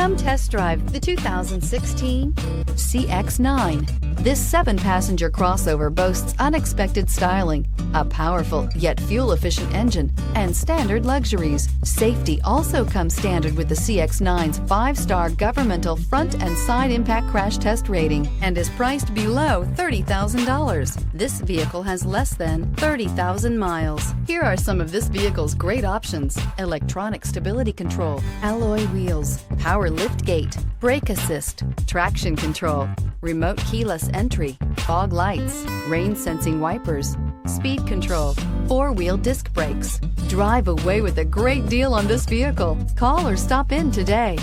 Come test drive the 2016 CX-9. This 7-passenger crossover boasts unexpected styling, a powerful yet fuel-efficient engine, and standard luxuries. Safety also comes standard with the CX-9's 5-star governmental front and side impact crash test rating and is priced below $30,000. This vehicle has less than 30,000 miles. Here are some of this vehicle's great options: electronic stability control, alloy wheels, power lift gate, brake assist, traction control, remote keyless entry, fog lights, rain sensing wipers, speed control, 4-wheel disc brakes. Drive away with a great deal on this vehicle. Call or stop in today.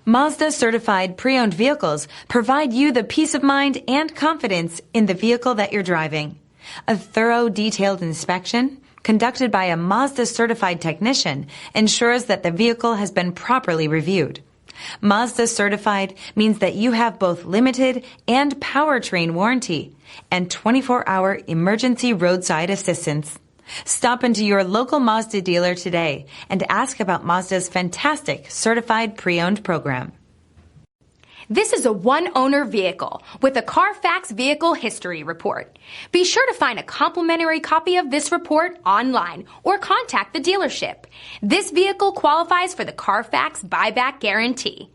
Mazda certified pre-owned vehicles provide you the peace of mind and confidence in the vehicle that you're driving. A thorough, detailed inspection conducted by a Mazda certified technician ensures that the vehicle has been properly reviewed. Mazda certified means that you have both limited and powertrain warranty and 24-hour emergency roadside assistance. Stop into your local Mazda dealer today and ask about Mazda's fantastic certified pre-owned program. This is a one-owner vehicle with a Carfax Vehicle History Report. Be sure to find a complimentary copy of this report online or contact the dealership. This vehicle qualifies for the Carfax Buyback Guarantee.